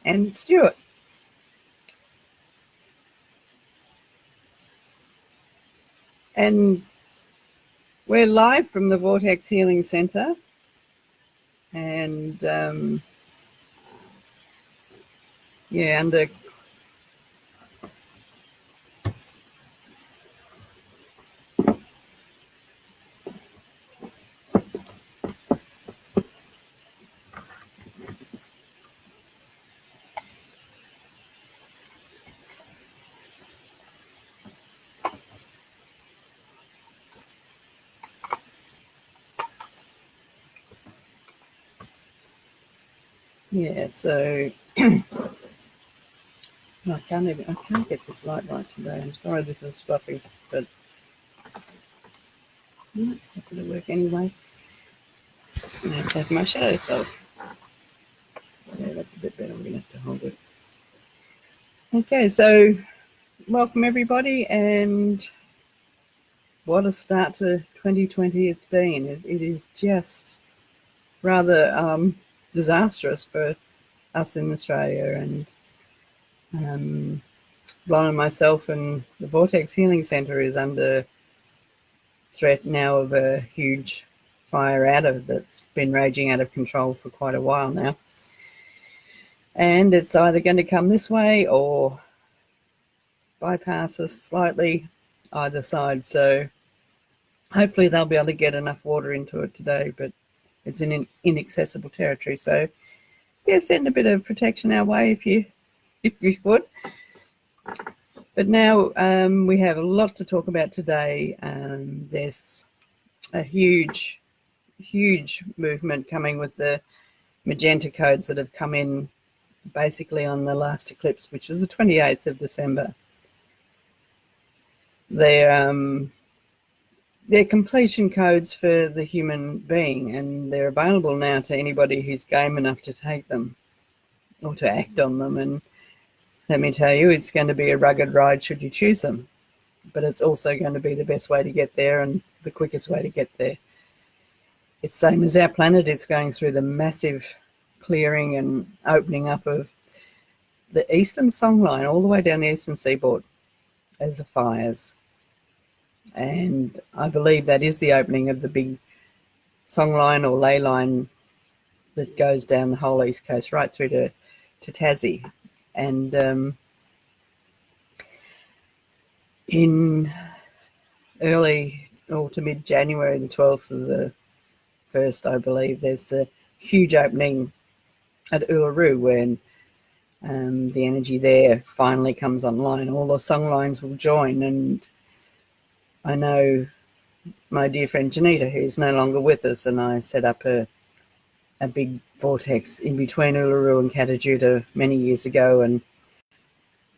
and Stuart. And we're live from the Vortex Healing Centre, and under so I can't get this light right today. I'm sorry, this is fluffy, but it's not going to work anyway. I'm going to take my shadow self. Yeah, that's a bit better. I'm going to have to hold it. Okay, so welcome everybody, and what a start to 2020 it's been. It is just rather disastrous for us in Australia, and Blonde and myself and the Vortex Healing Centre is under threat now of a huge fire that's been raging out of control for quite a while now. And it's either going to come this way or bypass us slightly, either side. So hopefully they'll be able to get enough water into it today, but it's in inaccessible territory. So yeah, send a bit of protection our way if you would. But now we have a lot to talk about today. There's a huge movement coming with the Magenta Codes that have come in basically on the last eclipse, which was the 28th of December. They're completion codes for the human being, and they're available now to anybody who's game enough to take them or to act on them. And let me tell you, it's going to be a rugged ride should you choose them, but it's also going to be the best way to get there and the quickest way to get there. It's same as our planet. It's going through the massive clearing and opening up of the eastern songline all the way down the eastern seaboard as the fires. And I believe that is the opening of the big songline or ley line that goes down the whole east coast right through to Tassie. And in early or to mid-January, the 12th of the 1st, I believe, there's a huge opening at Uluru when the energy there finally comes online. All the songlines will join, and I know my dear friend Janita, who's no longer with us, and I set up a big vortex in between Uluru and Katajuta many years ago, and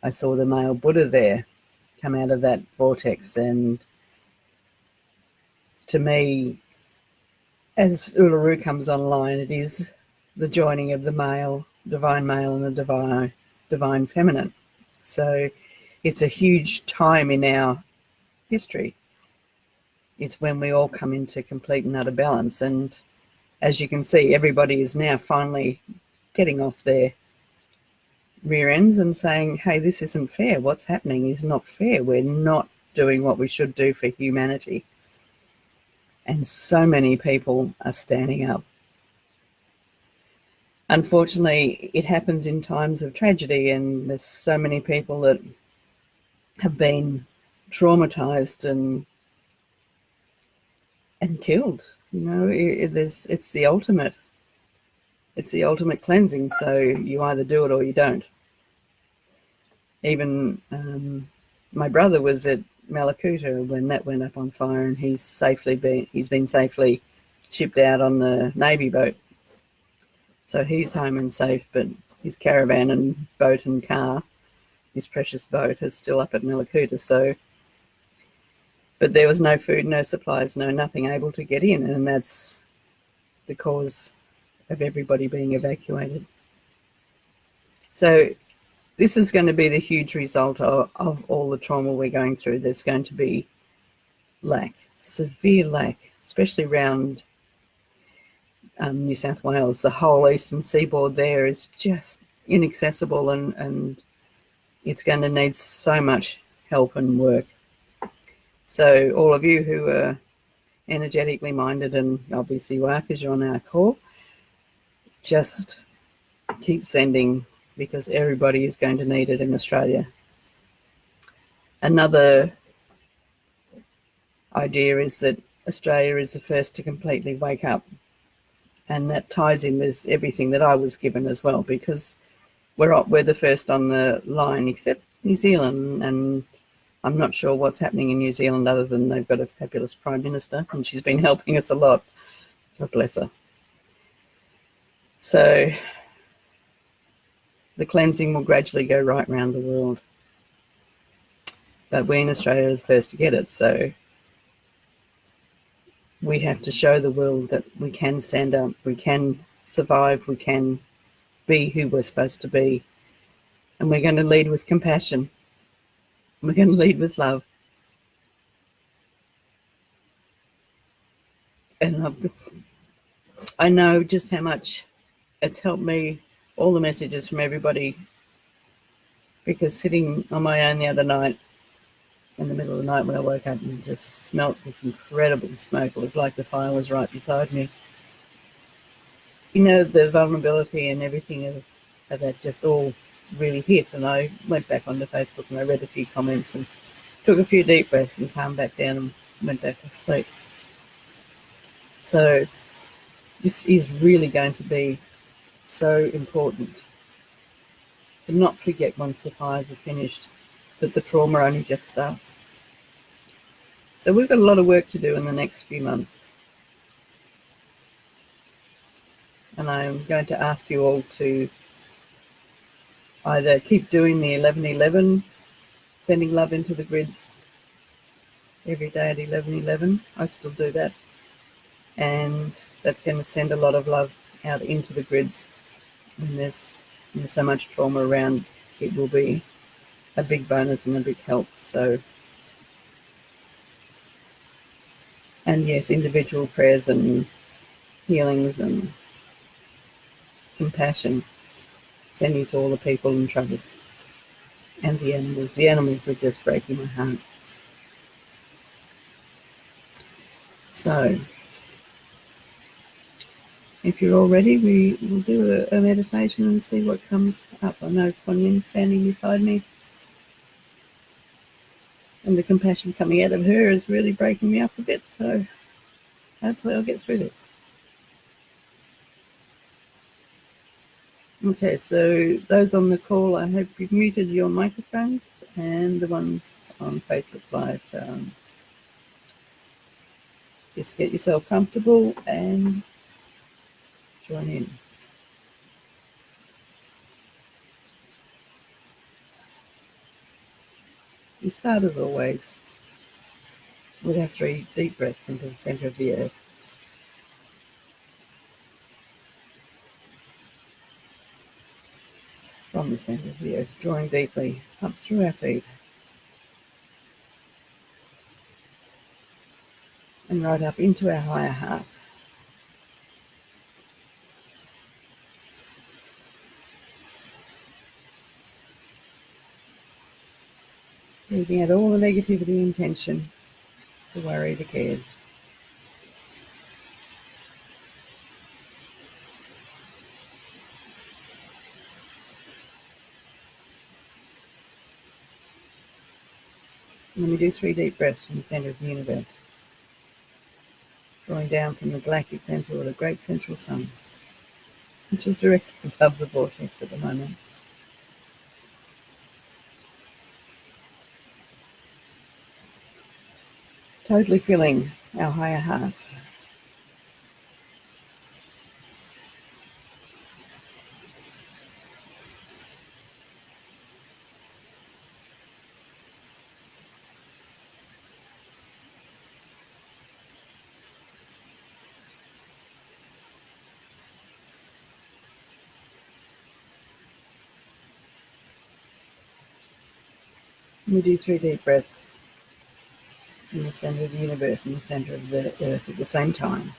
I saw the male Buddha there come out of that vortex. And to me, as Uluru comes online, it is the joining of the divine male and the divine feminine. So it's a huge time in our history. It's when we all come into complete and utter balance. And as you can see, everybody is now finally getting off their rear ends and saying, hey, this isn't fair. What's happening is not fair. We're not doing what we should do for humanity. And so many people are standing up. Unfortunately, it happens in times of tragedy, and there's so many people that have been traumatized and killed. You know, it's the ultimate. It's the ultimate cleansing. So you either do it or you don't. Even my brother was at Malakuta when that went up on fire, and he's been safely shipped out on the Navy boat. So he's home and safe, but his caravan and boat and car, his precious boat, is still up at Malakuta. So, but there was no food, no supplies, no nothing able to get in, and that's the cause of everybody being evacuated. So this is going to be the huge result of all the trauma we're going through. There's going to be lack, severe lack, especially around New South Wales. The whole eastern seaboard there is just inaccessible, and it's going to need so much help and work. So all of you who are energetically minded, and obviously you are because you're on our call, just keep sending, because everybody is going to need it in Australia. Another idea is that Australia is the first to completely wake up, and that ties in with everything that I was given as well, because we're the first on the line, except New Zealand, and I'm not sure what's happening in New Zealand other than they've got a fabulous Prime Minister, and she's been helping us a lot. God bless her. So the cleansing will gradually go right around the world. But we in Australia are the first to get it, so we have to show the world that we can stand up, we can survive, we can be who we're supposed to be, and we're going to lead with compassion. We're going to lead with love. And I know just how much it's helped me, all the messages from everybody, because sitting on my own the other night, in the middle of the night when I woke up and just smelt this incredible smoke, it was like the fire was right beside me. You know, the vulnerability and everything of that just all really hit, and I went back onto Facebook and I read a few comments and took a few deep breaths and calmed back down and went back to sleep. So this is really going to be so important to not forget, once the fires are finished, that the trauma only just starts. So we've got a lot of work to do in the next few months. And I'm going to ask you all to either keep doing the 1111, sending love into the grids every day at 1111. I still do that. And that's going to send a lot of love out into the grids. And there's so much trauma around, it will be a big bonus and a big help. So, and yes, individual prayers and healings and compassion, sending to all the people in trouble and the animals. The animals are just breaking my heart. So, if you're all ready, we will do a meditation and see what comes up. I know Kuan Yin's standing beside me, and the compassion coming out of her is really breaking me up a bit, so hopefully I'll get through this. Okay, so those on the call, I hope you've muted your microphones, and the ones on Facebook Live, just get yourself comfortable and join in. We start, as always, with our 3 deep breaths into the centre of the earth. From the centre of the earth, drawing deeply up through our feet and right up into our higher heart. Breathing out all the negativity and tension, the worry, the cares. And then we do 3 deep breaths from the centre of the universe, drawing down from the galactic centre or the great central sun, which is directly above the vortex at the moment. Totally filling our higher heart. And we do 3 deep breaths in the centre of the universe and the centre of the earth at the same time.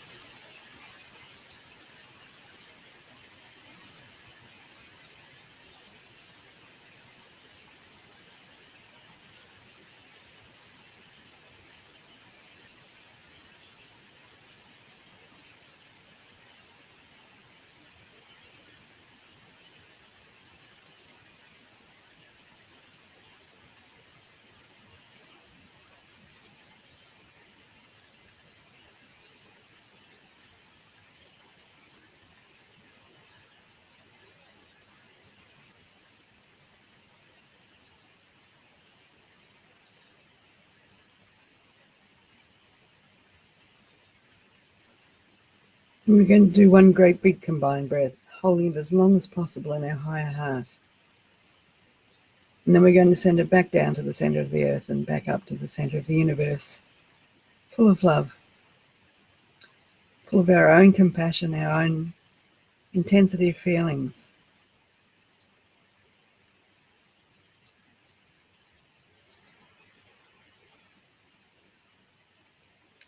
And we're going to do one great big combined breath, holding it as long as possible in our higher heart. And then we're going to send it back down to the center of the earth and back up to the center of the universe, full of love, full of our own compassion, our own intensity of feelings.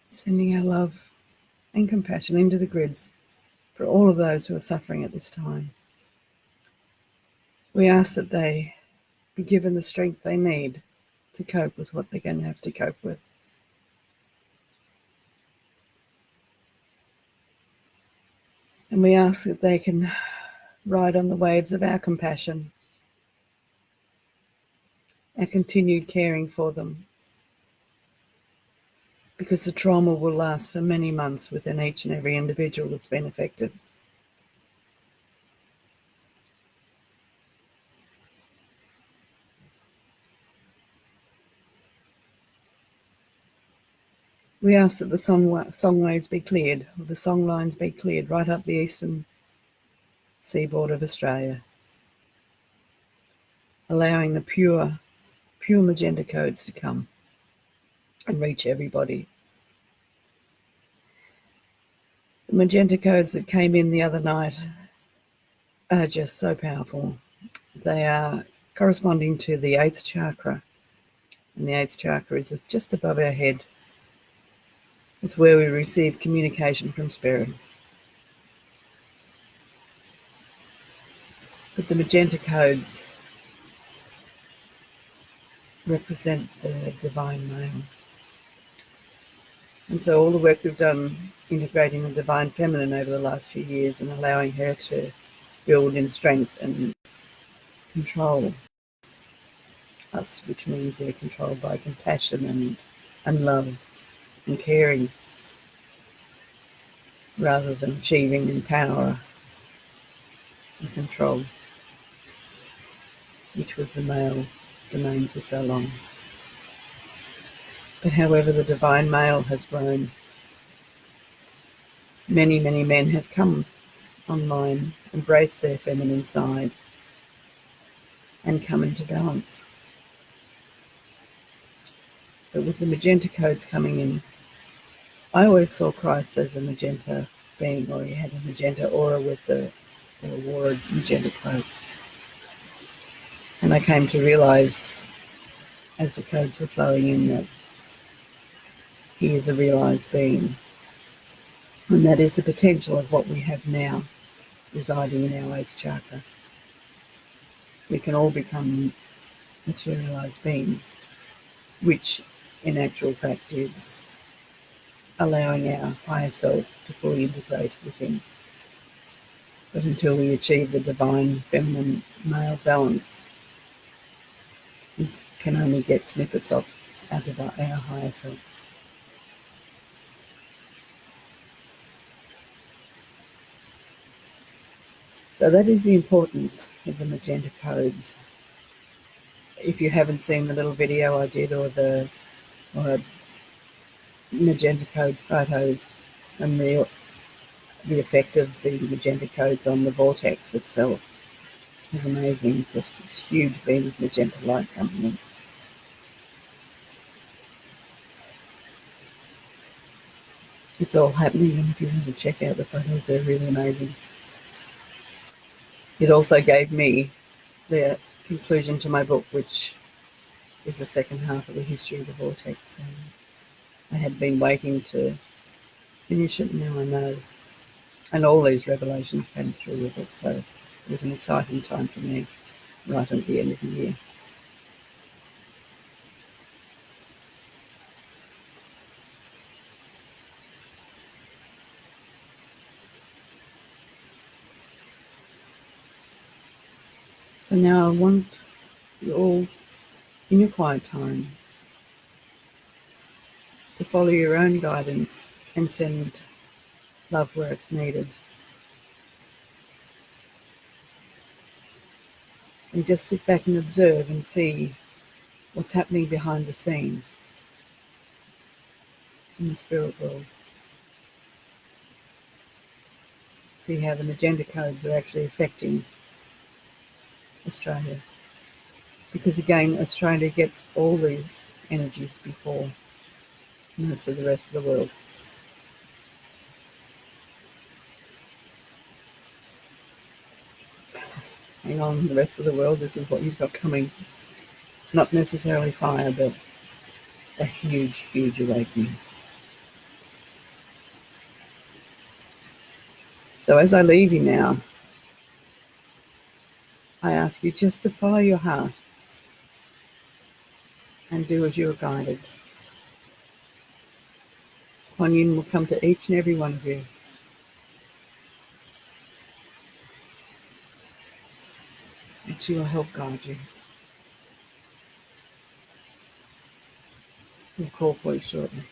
Sending our love and compassion into the grids for all of those who are suffering at this time. We ask that they be given the strength they need to cope with what they're going to have to cope with. And we ask that they can ride on the waves of our compassion, our continued caring for them, because the trauma will last for many months within each and every individual that's been affected. We ask that the song waves be cleared, or the song lines be cleared right up the eastern seaboard of Australia, allowing the pure magenta codes to come and reach everybody. The magenta codes that came in the other night are just so powerful. They are corresponding to the 8th chakra, and the 8th chakra is just above our head. It's where we receive communication from spirit. But the magenta codes represent the divine male. And so all the work we've done integrating the divine feminine over the last few years and allowing her to build in strength and control us, which means we're controlled by compassion and love and caring, rather than achieving in power and control, which was the male domain for so long. But however, the divine male has grown. Many, many men have come online, embraced their feminine side, and come into balance. But with the magenta codes coming in, I always saw Christ as a magenta being, or he had a magenta aura with or wore a magenta cloak. And I came to realize, as the codes were flowing in, that he is a realized being. And that is the potential of what we have now residing in our 8th chakra. We can all become materialized beings, which in actual fact is allowing our higher self to fully integrate within. But until we achieve the divine feminine male balance, we can only get snippets of our higher self. So that is the importance of the magenta codes. If you haven't seen the little video I did, or magenta code photos, and the effect of the magenta codes on the vortex itself is amazing. Just this huge beam of magenta light coming in. It's all happening, and if you want to check out the photos, they're really amazing. It also gave me the conclusion to my book, which is the second half of the history of the vortex. I had been waiting to finish it, and now I know. And all these revelations came through with it, so it was an exciting time for me right at the end of the year. So now I want you all, in your quiet time, to follow your own guidance and send love where it's needed. And just sit back and observe and see what's happening behind the scenes in the spirit world. see how the Magenta Codes are actually affecting Australia. Because again, Australia gets all these energies before most of the rest of the world. Hang on, the rest of the world, this is what you've got coming. Not necessarily fire, but a huge, huge awakening. So as I leave you now, I ask you just to follow your heart and do as you are guided. Kuan Yin will come to each and every one of you. And she will help guide you. We'll call for you shortly.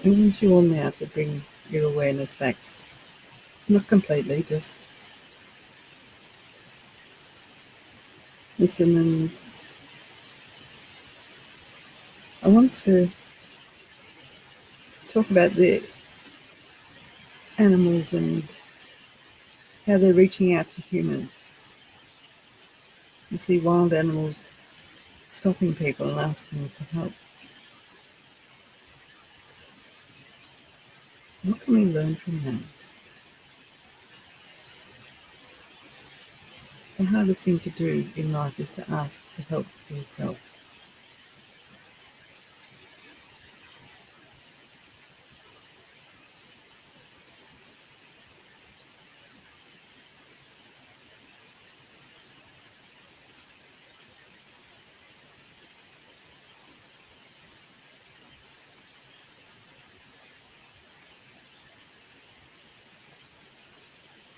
I want you all now to bring your awareness back. Not completely, just listen, and I want to talk about the animals and how they're reaching out to humans. You see wild animals stopping people and asking for help. What can we learn from that? The hardest thing to do in life is to ask for help for yourself.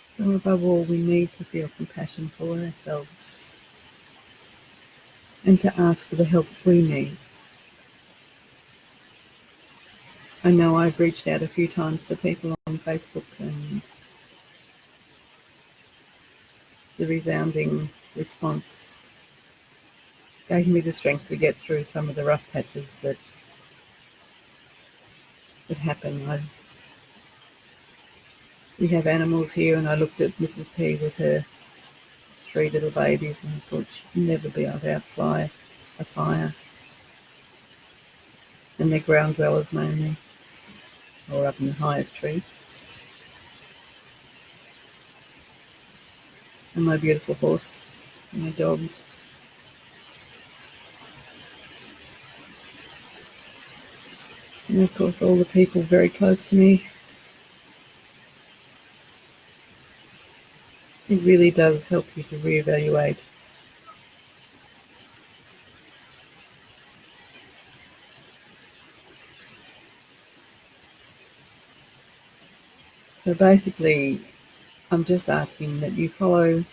So above all, we need to feel compassion for ourselves and to ask for the help we need. I know I've reached out a few times to people on Facebook, and the resounding response gave me the strength to get through some of the rough patches that happen. We have animals here, and I looked at Mrs. P with her 3 little babies and I thought she'd never be able to outfly a fire. And they're ground dwellers mainly, or up in the highest trees. And my beautiful horse and my dogs. And of course all the people very close to me. It really does help you to reevaluate. So basically, I'm just asking that you follow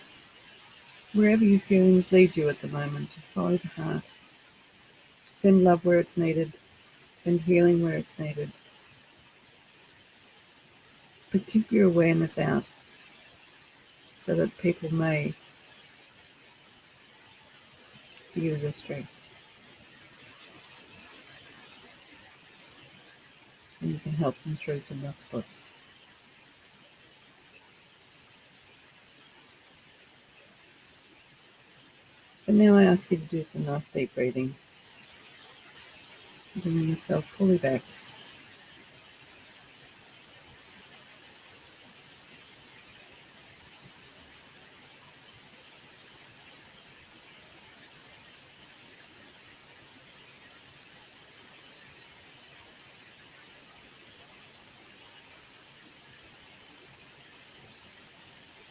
wherever your feelings lead you at the moment. Follow the heart. Send love where it's needed. Send healing where it's needed. But keep your awareness out so that people may feel your strength. And you can help them through some rough spots. But now I ask you to do some nice deep breathing, bringing yourself fully back.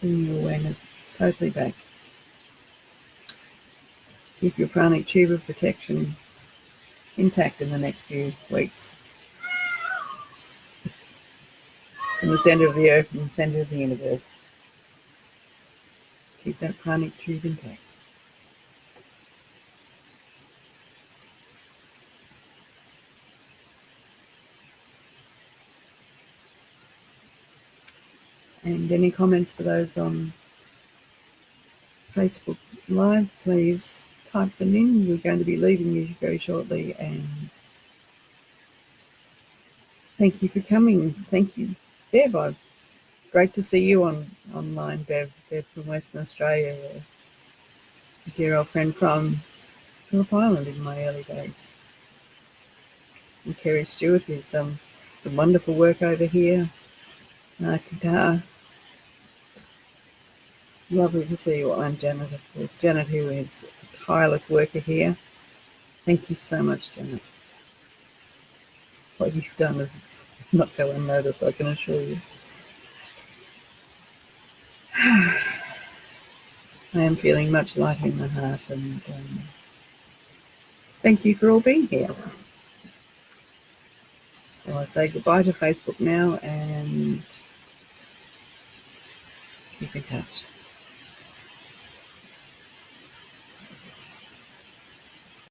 Bring your awareness totally back. Keep your pranic tube of protection intact in the next few weeks. In the center of the earth and the center of the universe. Keep that pranic tube intact. And any comments for those on Facebook Live, please type them in. We're going to be leaving you very shortly, and thank you for coming. Thank you, Bev. Great to see you online, Bev. Bev from Western Australia, a dear old friend from Phillip Island in my early days. And Kerry Stewart, who's done some wonderful work over here. Guitar. It's lovely to see you. I'm Janet, of course. Janet, who is a tireless worker here. Thank you so much, Janet. What you've done is not go unnoticed, I can assure you. I am feeling much lighter in my heart, and thank you for all being here. So I say goodbye to Facebook now and keep in touch.